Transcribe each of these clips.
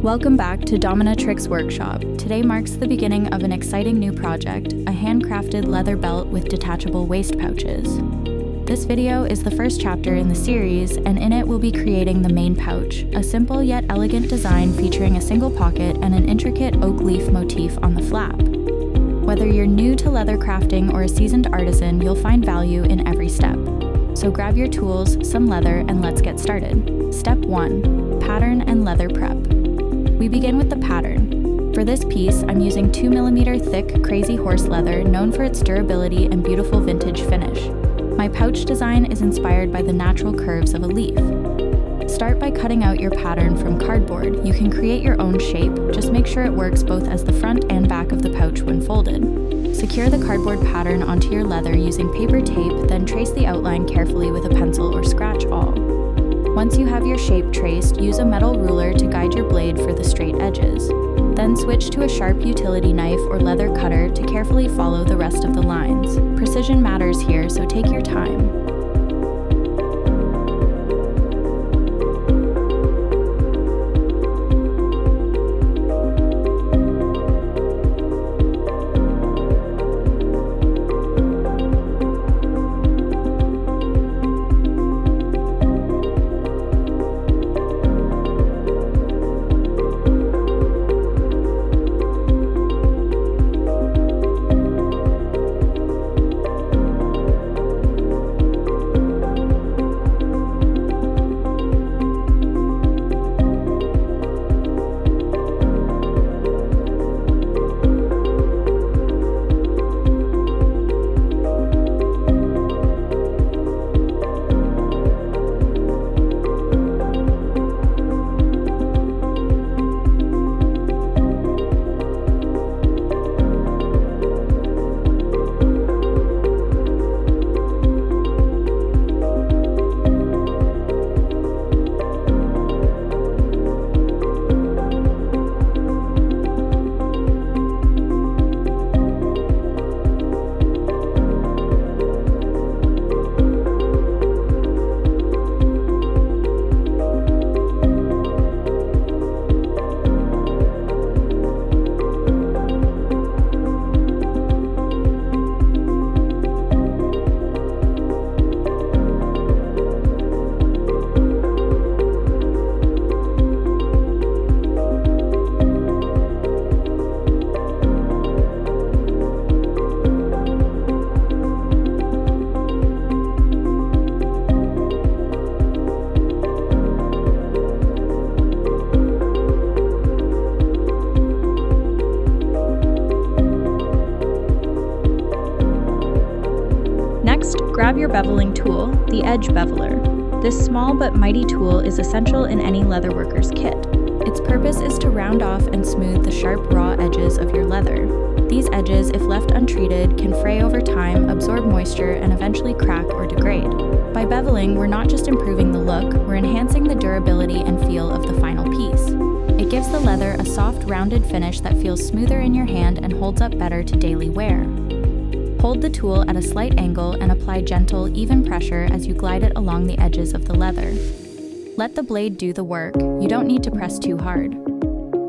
Welcome back to Domina Tricks Workshop. Today marks the beginning of an exciting new project, a handcrafted leather belt with detachable waist pouches. This video is the first chapter in the series, and in it we'll be creating the main pouch, a simple yet elegant design featuring a single pocket and an intricate oak leaf motif on the flap. Whether you're new to leather crafting or a seasoned artisan, you'll find value in every step. So grab your tools, some leather, and let's get started. Step 1. Pattern and leather prep. We begin with the pattern. For this piece, I'm using 2mm thick Crazy Horse leather known for its durability and beautiful vintage finish. My pouch design is inspired by the natural curves of a leaf. Start by cutting out your pattern from cardboard. You can create your own shape, just make sure it works both as the front and back of the pouch when folded. Secure the cardboard pattern onto your leather using paper tape, then trace the outline carefully with a pencil or scratch awl. Once you have your shape traced, use a metal ruler to guide your blade for the straight edges. Then switch to a sharp utility knife or leather cutter to carefully follow the rest of the lines. Precision matters here, so take your time. Next, grab your beveling tool, the edge beveler. This small but mighty tool is essential in any leatherworker's kit. Its purpose is to round off and smooth the sharp, raw edges of your leather. These edges, if left untreated, can fray over time, absorb moisture, and eventually crack or degrade. By beveling, we're not just improving the look, we're enhancing the durability and feel of the final piece. It gives the leather a soft, rounded finish that feels smoother in your hand and holds up better to daily wear. Hold the tool at a slight angle and apply gentle, even pressure as you glide it along the edges of the leather. Let the blade do the work. You don't need to press too hard.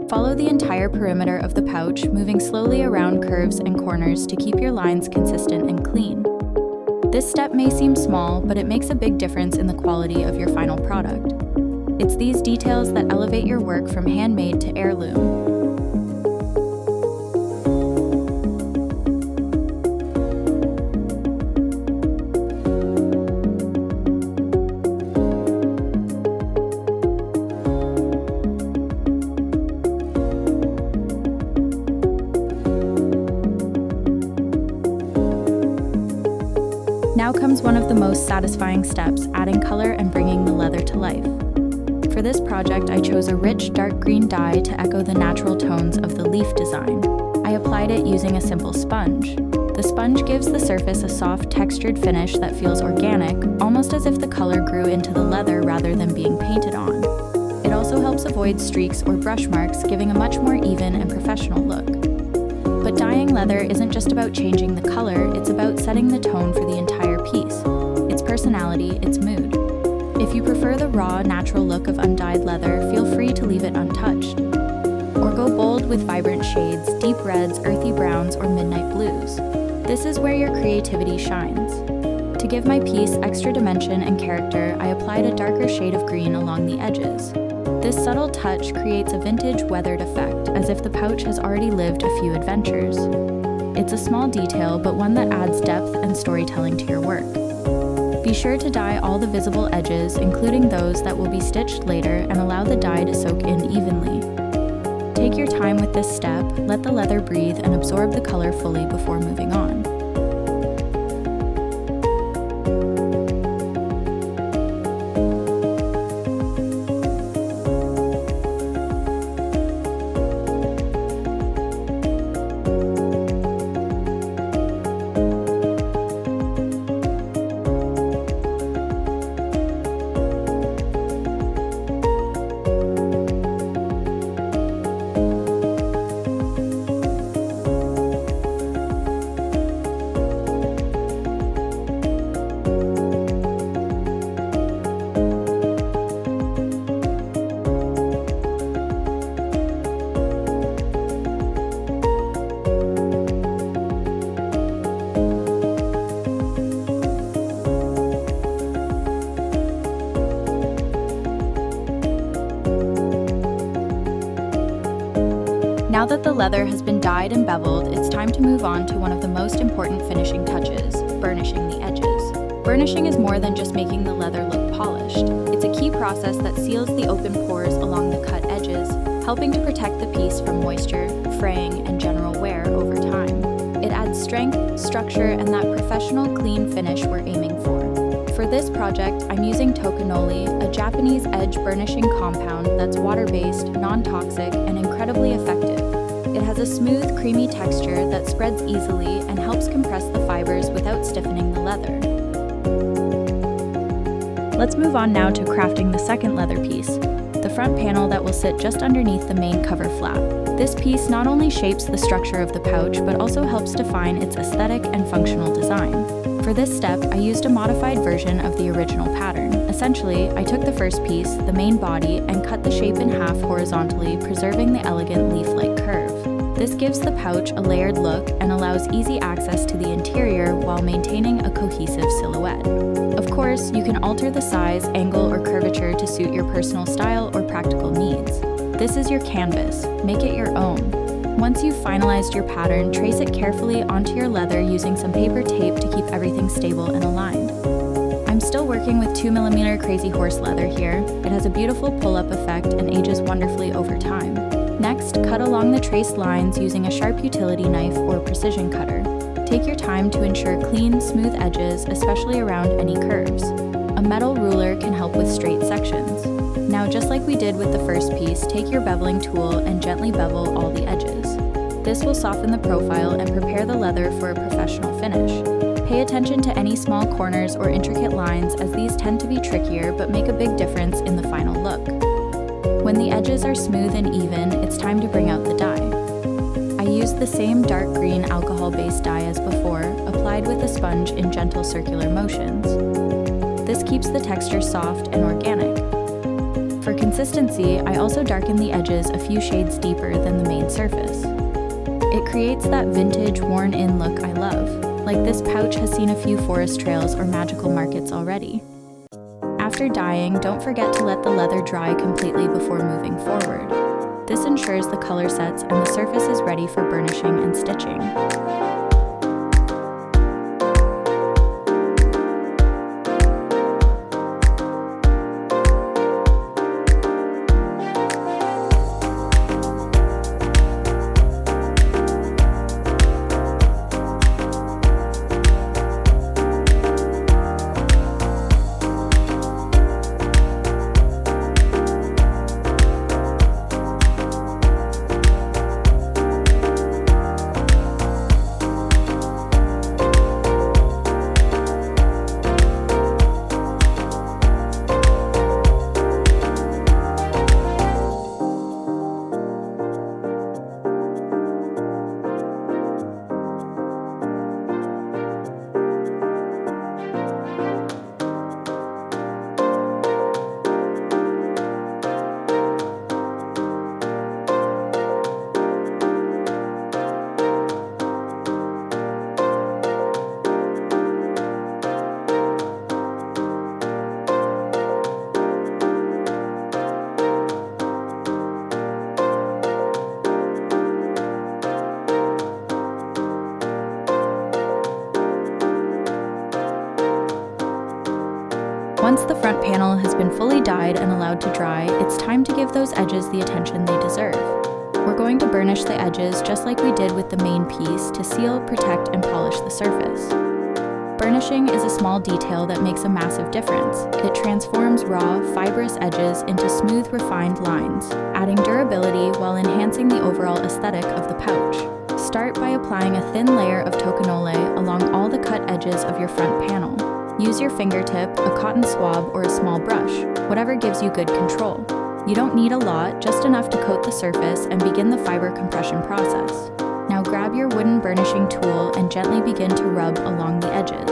Follow the entire perimeter of the pouch, moving slowly around curves and corners to keep your lines consistent and clean. This step may seem small, but it makes a big difference in the quality of your final product. It's these details that elevate your work from handmade to heirloom. Now comes one of the most satisfying steps, adding color and bringing the leather to life. For this project, I chose a rich dark green dye to echo the natural tones of the leaf design. I applied it using a simple sponge. The sponge gives the surface a soft, textured finish that feels organic, almost as if the color grew into the leather rather than being painted on. It also helps avoid streaks or brush marks, giving a much more even and professional look. But dyeing leather isn't just about changing the color, it's about setting the tone for the entire piece, its personality, its mood. If you prefer the raw, natural look of undyed leather, feel free to leave it untouched. or go bold with vibrant shades, deep reds, earthy browns, or midnight blues. This is where your creativity shines. To give my piece extra dimension and character, I applied a darker shade of green along the edges. This subtle touch creates a vintage weathered effect, as if the pouch has already lived a few adventures. It's a small detail, but one that adds depth and storytelling to your work. Be sure to dye all the visible edges, including those that will be stitched later, and allow the dye to soak in evenly. Take your time with this step, let the leather breathe and absorb the color fully before moving on. Now that the leather has been dyed and beveled, it's time to move on to one of the most important finishing touches, burnishing the edges. Burnishing is more than just making the leather look polished. It's a key process that seals the open pores along the cut edges, helping to protect the piece from moisture, fraying, and general wear over time. It adds strength, structure, and that professional, clean finish we're aiming for. For this project, I'm using Tokonole, a Japanese edge burnishing compound that's water-based, non-toxic, and incredibly effective. It has a smooth, creamy texture that spreads easily and helps compress the fibers without stiffening the leather. Let's move on now to crafting the second leather piece, the front panel that will sit just underneath the main cover flap. This piece not only shapes the structure of the pouch, but also helps define its aesthetic and functional design. For this step, I used a modified version of the original pattern. Essentially, I took the first piece, the main body, and cut the shape in half horizontally, preserving the elegant leaf-like curve. This gives the pouch a layered look and allows easy access to the interior while maintaining a cohesive silhouette. Of course, you can alter the size, angle, or curvature to suit your personal style or practical needs. This is your canvas. Make it your own. Once you've finalized your pattern, trace it carefully onto your leather using some paper tape to keep everything stable and aligned. I'm still working with 2mm Crazy Horse leather here. It has a beautiful pull-up effect and ages wonderfully over time. Next, cut along the traced lines using a sharp utility knife or precision cutter. Take your time to ensure clean, smooth edges, especially around any curves. A metal ruler can help with straight sections. Now, just like we did with the first piece, take your beveling tool and gently bevel all the edges. This will soften the profile and prepare the leather for a professional finish. Pay attention to any small corners or intricate lines, as these tend to be trickier but make a big difference in the final look. When the edges are smooth and even, it's time to bring out the dye. I used the same dark green alcohol-based dye as before, applied with a sponge in gentle circular motions. This keeps the texture soft and organic. For consistency, I also darken the edges a few shades deeper than the main surface. It creates that vintage, worn-in look I love. Like this pouch has seen a few forest trails or magical markets already. After dyeing, don't forget to let the leather dry completely before moving forward. This ensures the color sets and the surface is ready for burnishing and stitching. front panel has been fully dyed and allowed to dry, it's time to give those edges the attention they deserve. We're going to burnish the edges just like we did with the main piece to seal, protect, and polish the surface. Burnishing is a small detail that makes a massive difference. It transforms raw, fibrous edges into smooth, refined lines, adding durability while enhancing the overall aesthetic of the pouch. Start by applying a thin layer of Tokonole along all the cut edges of your front panel. Use your fingertip, a cotton swab, or a small brush, whatever gives you good control. You don't need a lot, just enough to coat the surface and begin the fiber compression process. Now grab your wooden burnishing tool and gently begin to rub along the edges.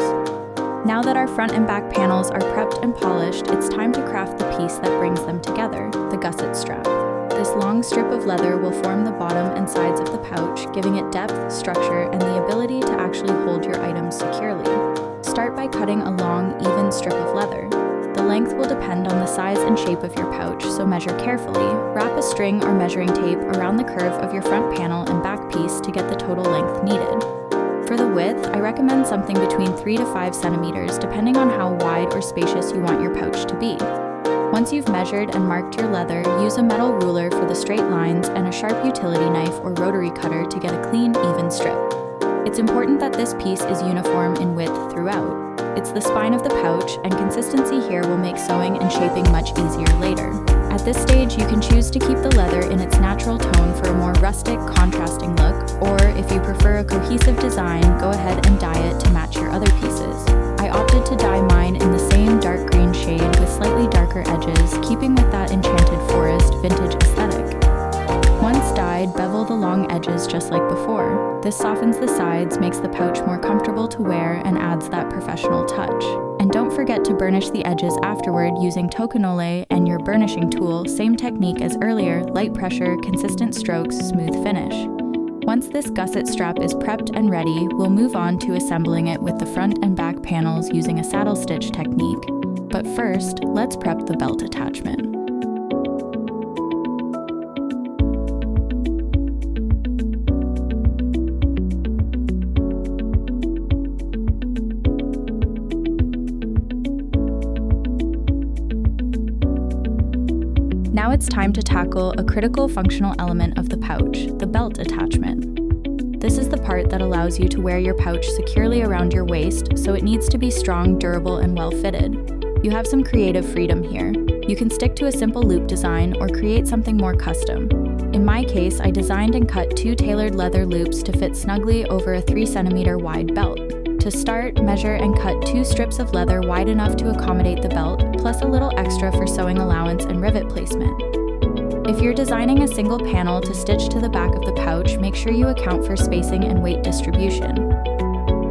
Now that our front and back panels are prepped and polished, it's time to craft the piece that brings them together, the gusset strap. This long strip of leather will form the bottom and sides of the pouch, giving it depth, structure, and the ability to actually hold your items securely. Start by cutting a long, even strip of leather. The length will depend on the size and shape of your pouch, so measure carefully. Wrap a string or measuring tape around the curve of your front panel and back piece to get the total length needed. For the width, I recommend something between 3 to 5 centimeters, depending on how wide or spacious you want your pouch to be. Once you've measured and marked your leather, use a metal ruler for the straight lines and a sharp utility knife or rotary cutter to get a clean, even strip. It's important that this piece is uniform in width throughout. It's the spine of the pouch, and consistency here will make sewing and shaping much easier later. At this stage, you can choose to keep the leather in its natural tone for a more rustic, contrasting look, or if you prefer a cohesive design, go ahead and dye it to match your other pieces. I opted to dye mine in the same dark green shade with slightly darker edges, keeping with that enchanted forest vintage aesthetic. Once dyed, bevel the long edges just like before. This softens the sides, makes the pouch more comfortable to wear, and adds that professional touch. And don't forget to burnish the edges afterward using Tokonole and your burnishing tool, same technique as earlier, light pressure, consistent strokes, smooth finish. Once this gusset strap is prepped and ready, we'll move on to assembling it with the front and back panels using a saddle stitch technique. But first, let's prep the belt attachment. Now it's time to tackle a critical functional element of the pouch, the belt attachment. This is the part that allows you to wear your pouch securely around your waist, so it needs to be strong, durable, and well-fitted. You have some creative freedom here. You can stick to a simple loop design or create something more custom. In my case, I designed and cut 2 tailored leather loops to fit snugly over a 3 centimeter wide belt. To start, measure and cut 2 strips of leather wide enough to accommodate the belt, plus a little extra for sewing allowance and rivet placement. If you're designing a single panel to stitch to the back of the pouch, make sure you account for spacing and weight distribution.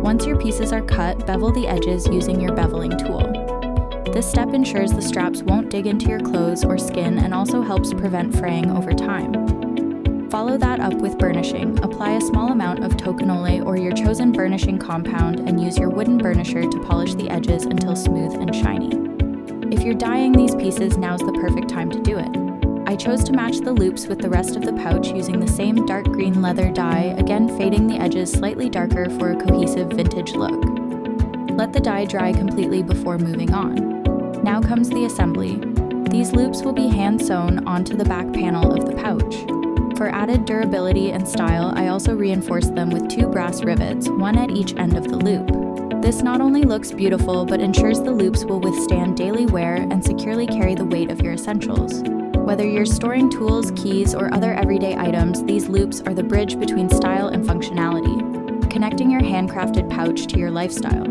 Once your pieces are cut, bevel the edges using your beveling tool. This step ensures the straps won't dig into your clothes or skin and also helps prevent fraying over time. Follow that up with burnishing. Apply a small amount of Tokonole or your chosen burnishing compound and use your wooden burnisher to polish the edges until smooth and shiny. If you're dyeing these pieces, now's the perfect time to do it. I chose to match the loops with the rest of the pouch using the same dark green leather dye, again fading the edges slightly darker for a cohesive vintage look. Let the dye dry completely before moving on. Now comes the assembly. These loops will be hand sewn onto the back panel of the pouch. For added durability and style, I also reinforced them with 2 brass rivets, one at each end of the loop. This not only looks beautiful, but ensures the loops will withstand daily wear and securely carry the weight of your essentials. Whether you're storing tools, keys, or other everyday items, these loops are the bridge between style and functionality, connecting your handcrafted pouch to your lifestyle.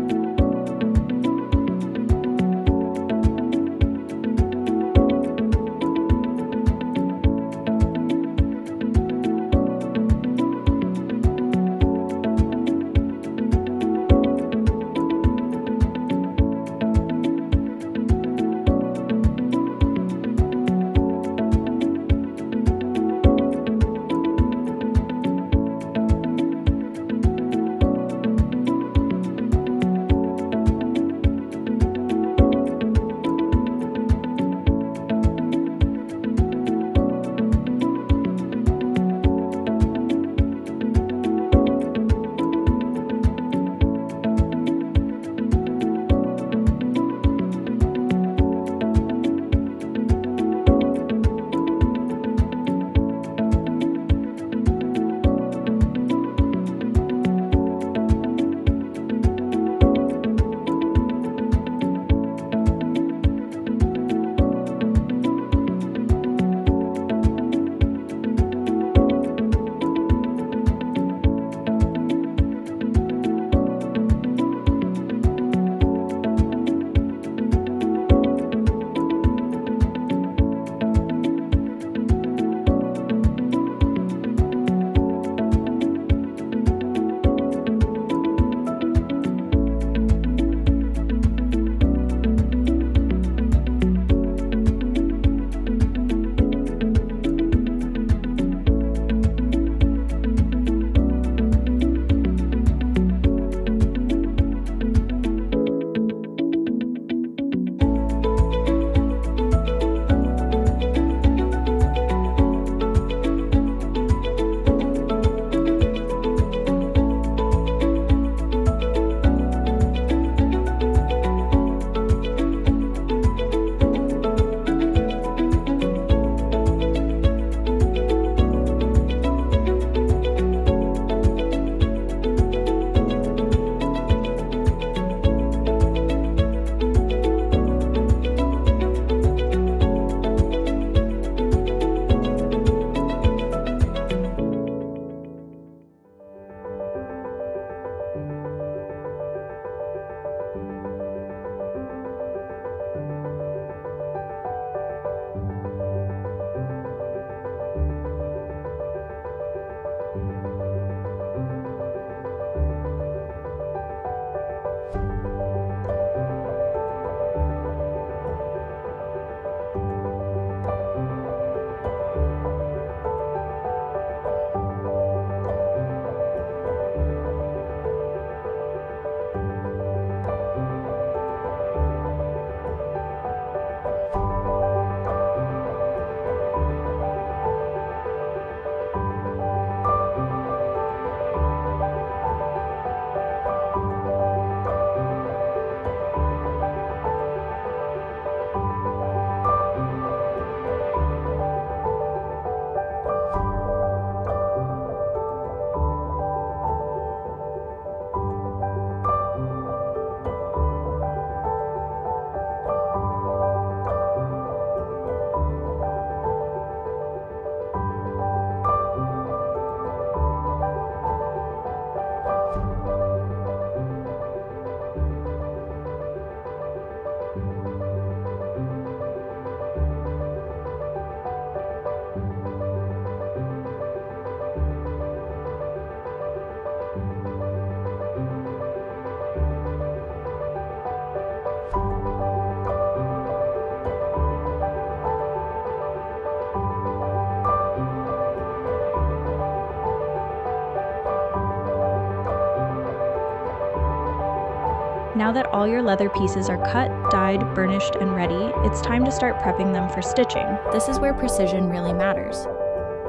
Now that all your leather pieces are cut, dyed, burnished, and ready, it's time to start prepping them for stitching. This is where precision really matters.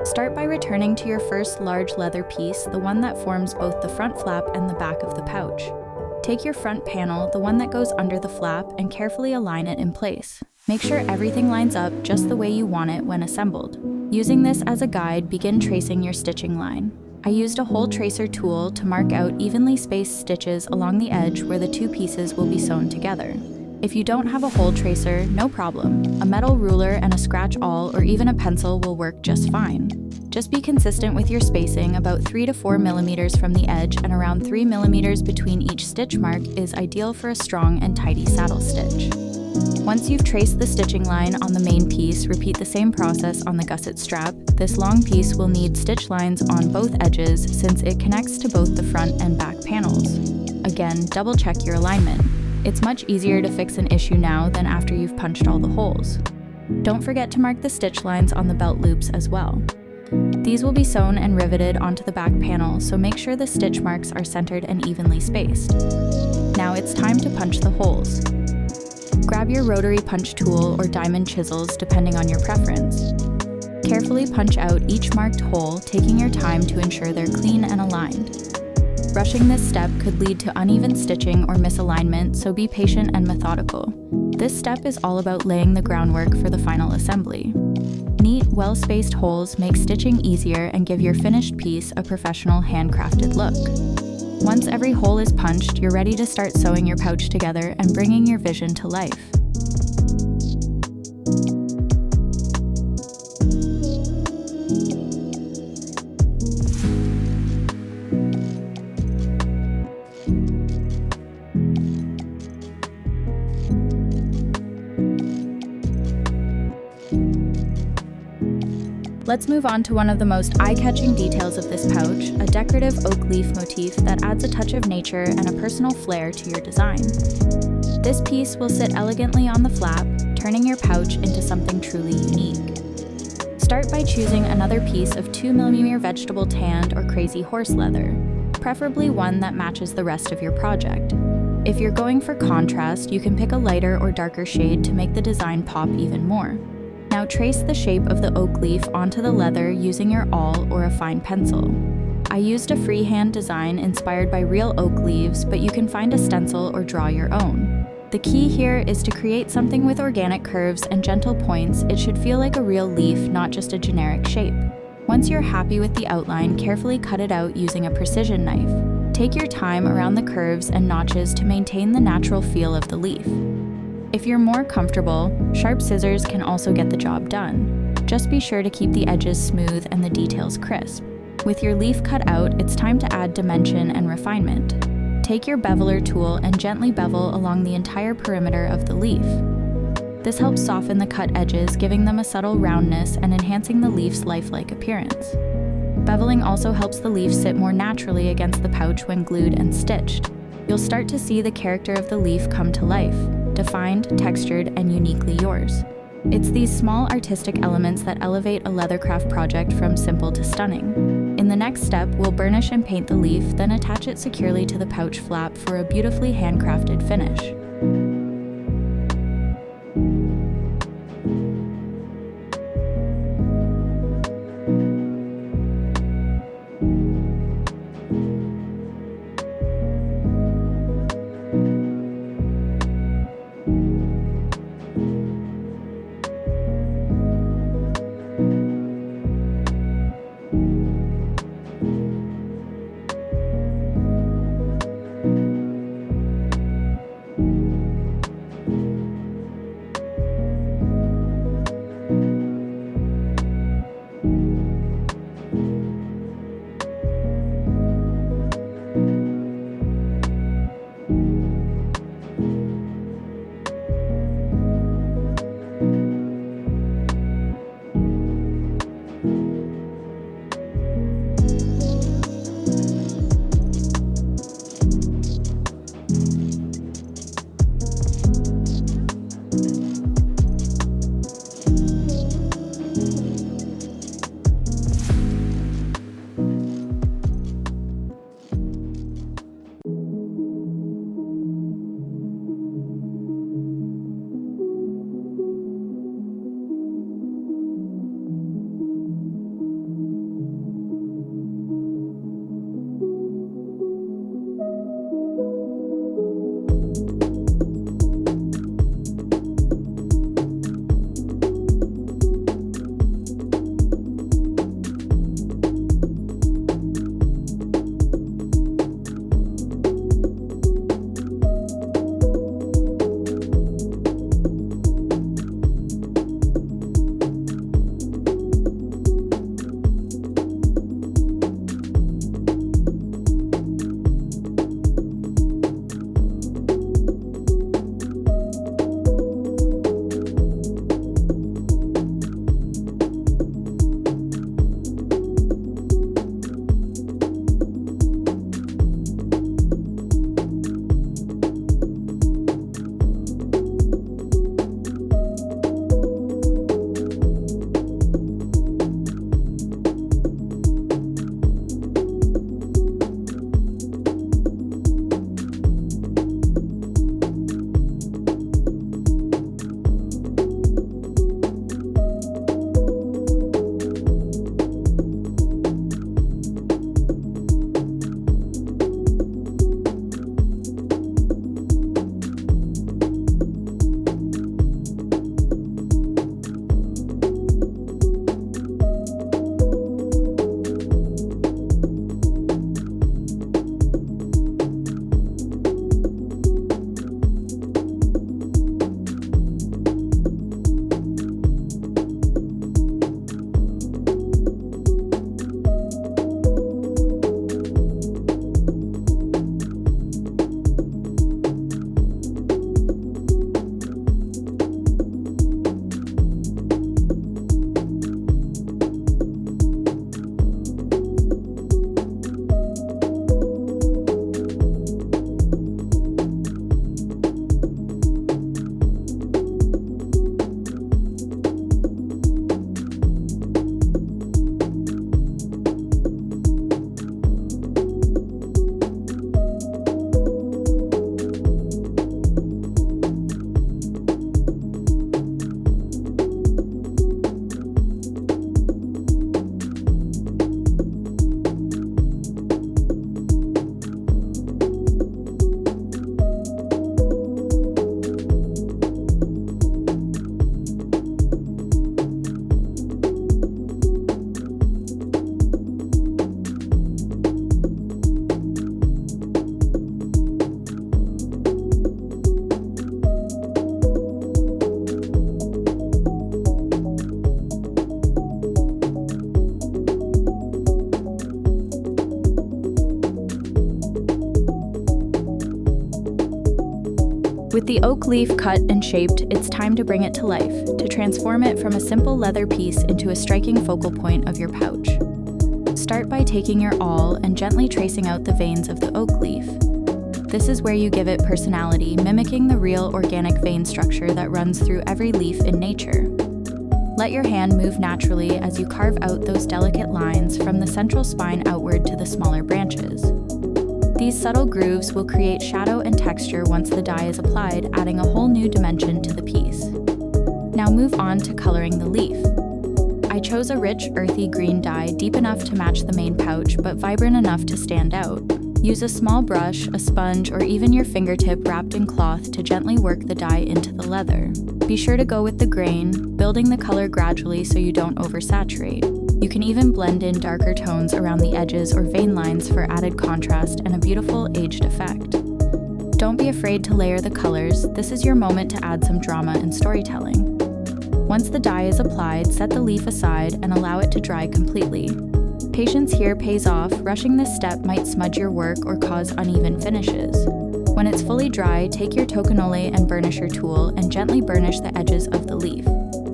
Start by returning to your first large leather piece, the one that forms both the front flap and the back of the pouch. Take your front panel, the one that goes under the flap, and carefully align it in place. Make sure everything lines up just the way you want it when assembled. Using this as a guide, begin tracing your stitching line. I used a hole tracer tool to mark out evenly spaced stitches along the edge where the two pieces will be sewn together. If you don't have a hole tracer, no problem. A metal ruler and a scratch awl or even a pencil will work just fine. Just be consistent with your spacing. About 3 to 4 millimeters from the edge and around 3 millimeters between each stitch mark is ideal for a strong and tidy saddle stitch. Once you've traced the stitching line on the main piece, repeat the same process on the gusset strap. This long piece will need stitch lines on both edges since it connects to both the front and back panels. Again, double check your alignment. It's much easier to fix an issue now than after you've punched all the holes. Don't forget to mark the stitch lines on the belt loops as well. These will be sewn and riveted onto the back panel, so make sure the stitch marks are centered and evenly spaced. Now it's time to punch the holes. Grab your rotary punch tool or diamond chisels depending on your preference. Carefully punch out each marked hole, taking your time to ensure they're clean and aligned. Rushing this step could lead to uneven stitching or misalignment, so be patient and methodical. This step is all about laying the groundwork for the final assembly. Neat, well-spaced holes make stitching easier and give your finished piece a professional, handcrafted look. Once every hole is punched, you're ready to start sewing your pouch together and bringing your vision to life. Let's move on to one of the most eye-catching details of this pouch, a decorative oak leaf motif that adds a touch of nature and a personal flair to your design. This piece will sit elegantly on the flap, turning your pouch into something truly unique. Start by choosing another piece of 2mm vegetable tanned or crazy horse leather, preferably one that matches the rest of your project. If you're going for contrast, you can pick a lighter or darker shade to make the design pop even more. Now trace the shape of the oak leaf onto the leather using your awl or a fine pencil. I used a freehand design inspired by real oak leaves, but you can find a stencil or draw your own. The key here is to create something with organic curves and gentle points. It should feel like a real leaf, not just a generic shape. Once you're happy with the outline, carefully cut it out using a precision knife. Take your time around the curves and notches to maintain the natural feel of the leaf. If you're more comfortable, sharp scissors can also get the job done. Just be sure to keep the edges smooth and the details crisp. With your leaf cut out, it's time to add dimension and refinement. Take your Beveler tool and gently bevel along the entire perimeter of the leaf. This helps soften the cut edges, giving them a subtle roundness and enhancing the leaf's lifelike appearance. Beveling also helps the leaf sit more naturally against the pouch when glued and stitched. You'll start to see the character of the leaf come to life, defined, textured, and uniquely yours. It's these small artistic elements that elevate a leathercraft project from simple to stunning. In the next step, we'll burnish and paint the leaf, then attach it securely to the pouch flap for a beautifully handcrafted finish. With the oak leaf cut and shaped, it's time to bring it to life, to transform it from a simple leather piece into a striking focal point of your pouch. Start by taking your awl and gently tracing out the veins of the oak leaf. This is where you give it personality, mimicking the real organic vein structure that runs through every leaf in nature. Let your hand move naturally as you carve out those delicate lines from the central spine outward to the smaller branches. These subtle grooves will create shadow and texture once the dye is applied, adding a whole new dimension to the piece. Now move on to coloring the leaf. I chose a rich, earthy green dye, deep enough to match the main pouch, but vibrant enough to stand out. Use a small brush, a sponge, or even your fingertip wrapped in cloth to gently work the dye into the leather. Be sure to go with the grain, building the color gradually so you don't oversaturate. You can even blend in darker tones around the edges or vein lines for added contrast and a beautiful aged effect. Don't be afraid to layer the colors. This is your moment to add some drama and storytelling. Once the dye is applied, set the leaf aside and allow it to dry completely. Patience here pays off. Rushing this step might smudge your work or cause uneven finishes. When it's fully dry, take your Tokonole and burnisher tool and gently burnish the edges of the leaf.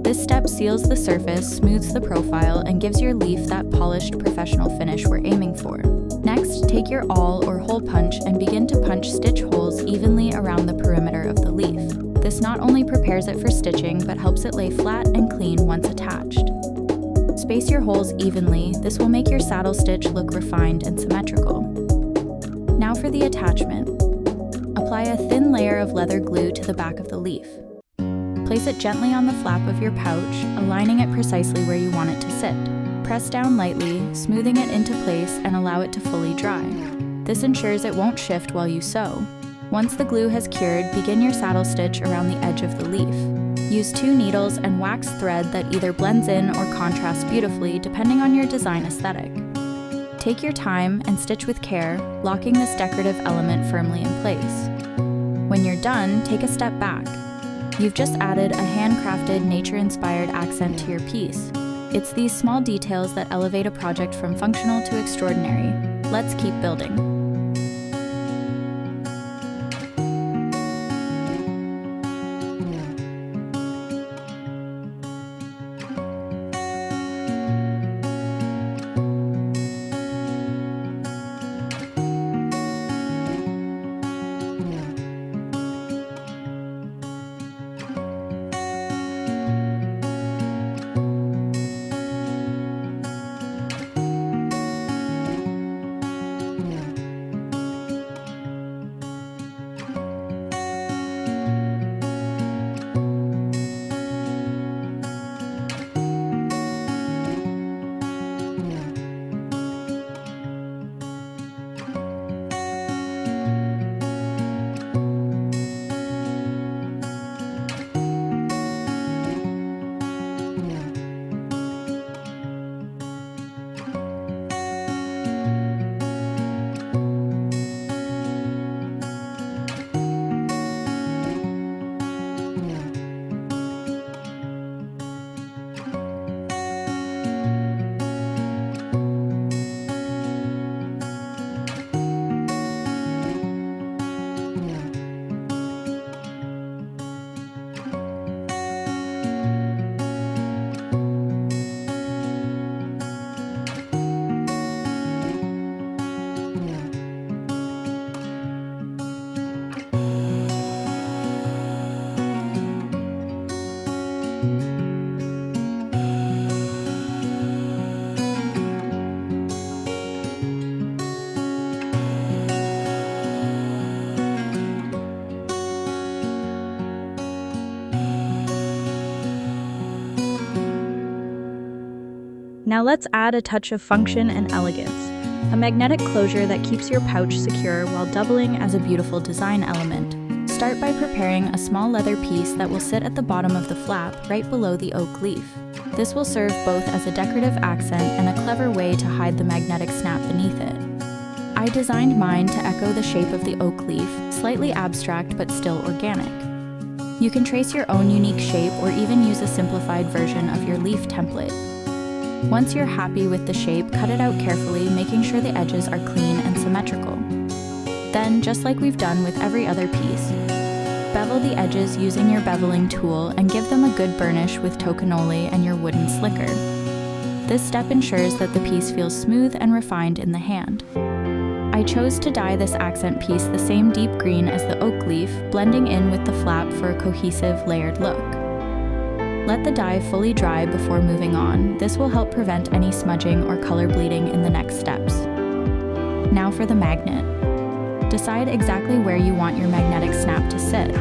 This step seals the surface, smooths the profile, and gives your leaf that polished professional finish we're aiming for. Next, take your awl or hole punch and begin to punch stitch holes evenly around the perimeter of the leaf. This not only prepares it for stitching, but helps it lay flat and clean once attached. Space your holes evenly. This will make your saddle stitch look refined and symmetrical. Now for the attachment. Apply a thin layer of leather glue to the back of the leaf. Place it gently on the flap of your pouch, aligning it precisely where you want it to sit. Press down lightly, smoothing it into place and allow it to fully dry. This ensures it won't shift while you sew. Once the glue has cured, begin your saddle stitch around the edge of the leaf. Use 2 needles and wax thread that either blends in or contrasts beautifully depending on your design aesthetic. Take your time and stitch with care, locking this decorative element firmly in place. When you're done, take a step back. You've just added a handcrafted, nature-inspired accent to your piece. It's these small details that elevate a project from functional to extraordinary. Let's keep building. Now let's add a touch of function and elegance, a magnetic closure that keeps your pouch secure while doubling as a beautiful design element. Start by preparing a small leather piece that will sit at the bottom of the flap right below the oak leaf. This will serve both as a decorative accent and a clever way to hide the magnetic snap beneath it. I designed mine to echo the shape of the oak leaf, slightly abstract but still organic. You can trace your own unique shape or even use a simplified version of your leaf template. Once you're happy with the shape, cut it out carefully, making sure the edges are clean and symmetrical. Then, just like we've done with every other piece, Bevel the edges using your beveling tool and give them a good burnish with Tokonole and your wooden slicker. This step ensures that the piece feels smooth and refined in the hand. I chose to dye this accent piece the same deep green as the oak leaf, blending in with the flap for a cohesive, layered look. Let the dye fully dry before moving on. This will help prevent any smudging or color bleeding in the next steps. Now for the magnet. Decide exactly where you want your magnetic snap to sit.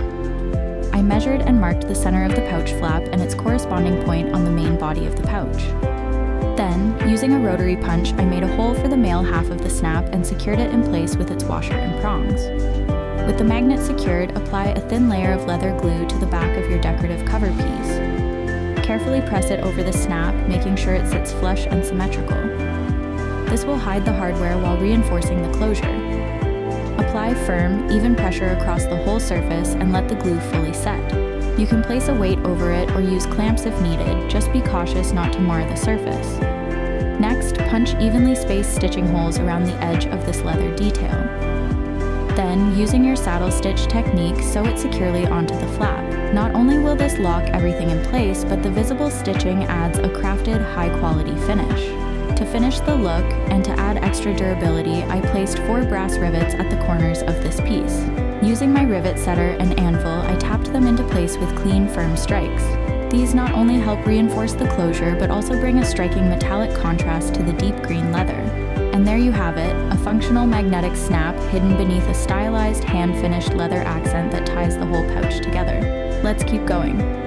I measured and marked the center of the pouch flap and its corresponding point on the main body of the pouch. Then, using a rotary punch, I made a hole for the male half of the snap and secured it in place with its washer and prongs. With the magnet secured, apply a thin layer of leather glue to the back of your decorative cover piece. Carefully press it over the snap, making sure it sits flush and symmetrical. This will hide the hardware while reinforcing the closure. Apply firm, even pressure across the whole surface and let the glue fully set. You can place a weight over it or use clamps if needed, just be cautious not to mar the surface. Next, punch evenly spaced stitching holes around the edge of this leather detail. Then, using your saddle stitch technique, sew it securely onto the flap. Not only will this lock everything in place, but the visible stitching adds a crafted, high-quality finish. To finish the look, and to add extra durability, I placed 4 brass rivets at the corners of this piece. Using my rivet setter and anvil, I tapped them into place with clean, firm strikes. These not only help reinforce the closure, but also bring a striking metallic contrast to the deep green leather. And there you have it, a functional magnetic snap hidden beneath a stylized, hand-finished leather accent that ties the whole pouch together. Let's keep going.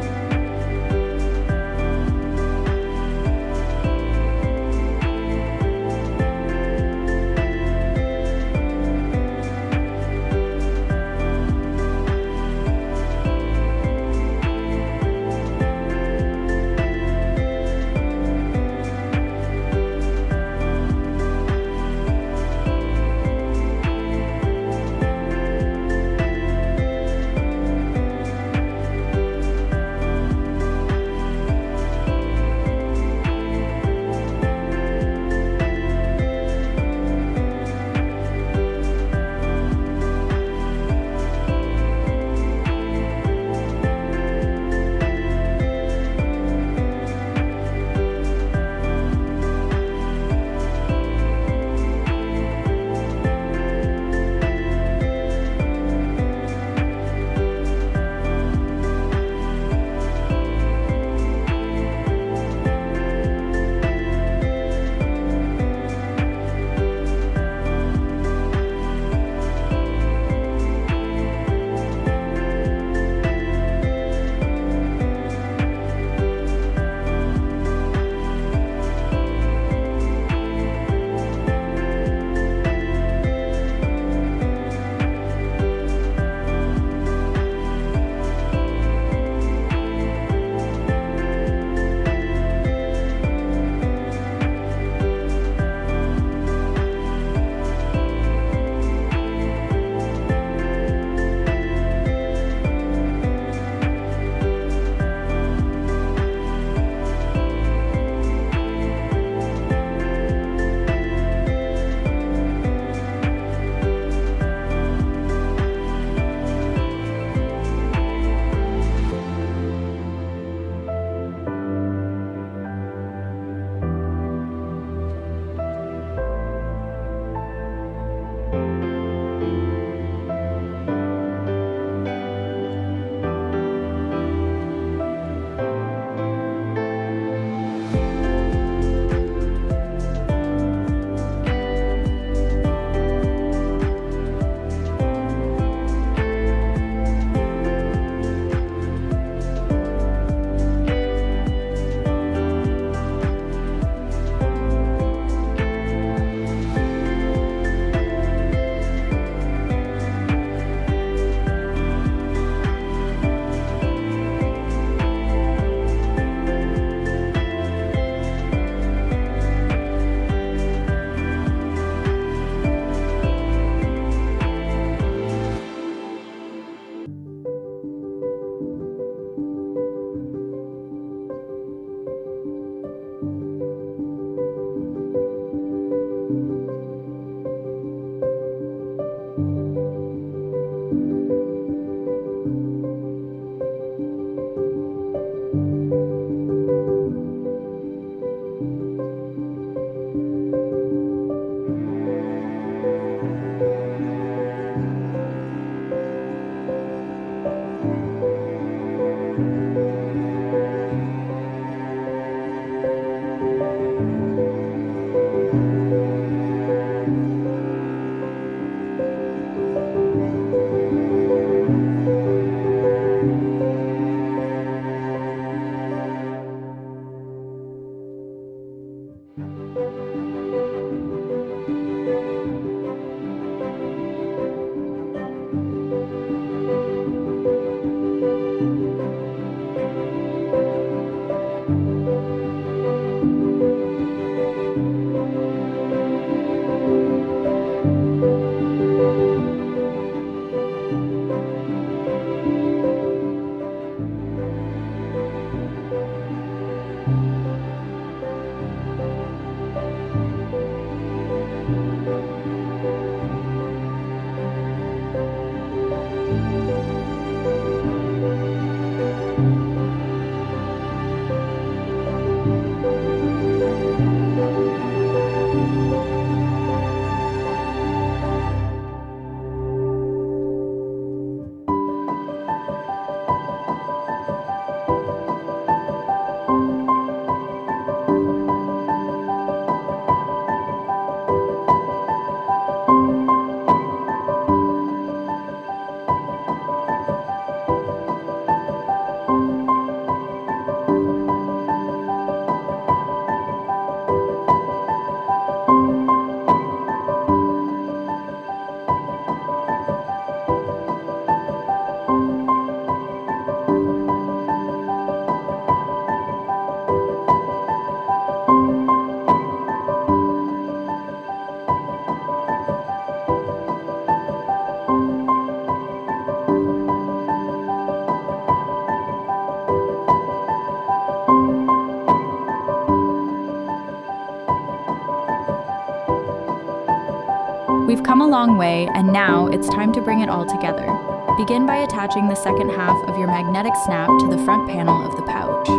We've come a long way, and now it's time to bring it all together. Begin by attaching the second half of your magnetic snap to the front panel of the pouch.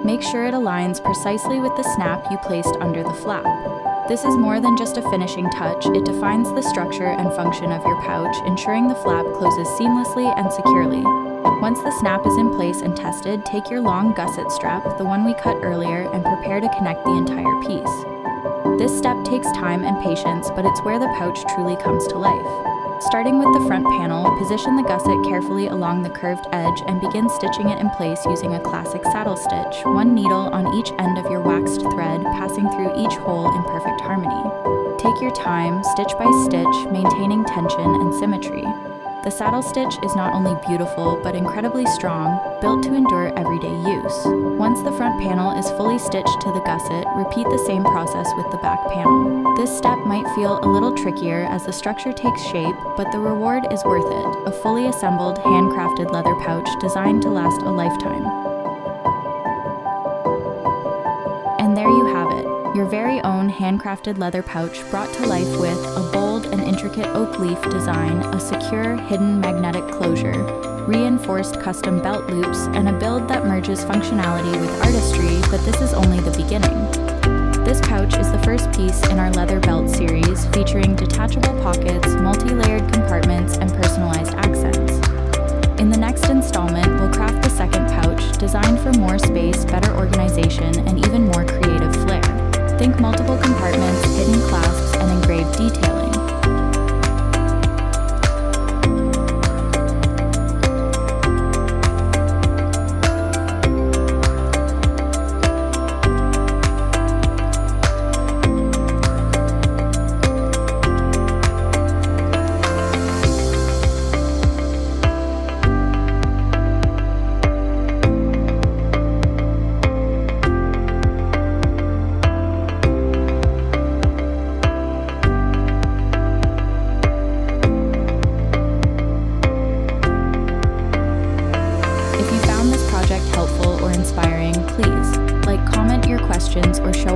Make sure it aligns precisely with the snap you placed under the flap. This is more than just a finishing touch, it defines the structure and function of your pouch, ensuring the flap closes seamlessly and securely. Once the snap is in place and tested, take your long gusset strap, the one we cut earlier, and prepare to connect the entire piece. This step takes time and patience, but it's where the pouch truly comes to life. Starting with the front panel, position the gusset carefully along the curved edge and begin stitching it in place using a classic saddle stitch, one needle on each end of your waxed thread, passing through each hole in perfect harmony. Take your time, stitch by stitch, maintaining tension and symmetry. The saddle stitch is not only beautiful, but incredibly strong, built to endure everyday use. Once the front panel is fully stitched to the gusset, repeat the same process with the back panel. This step might feel a little trickier as the structure takes shape, but the reward is worth it, a fully assembled, handcrafted leather pouch designed to last a lifetime. And there you have it, your very own handcrafted leather pouch brought to life with a bold and intricate oak leaf design, a secure, hidden magnetic closure, reinforced custom belt loops, and a build that merges functionality with artistry, but this is only the beginning. This pouch is the first piece in our leather belt series, featuring detachable pockets, multi-layered compartments, and personalized accents. In the next installment, we'll craft the second pouch, designed for more space, better organization, and even more creative flair. Think multiple compartments, hidden clasps, and engraved detailing. Helpful or inspiring, please like, comment your questions, or show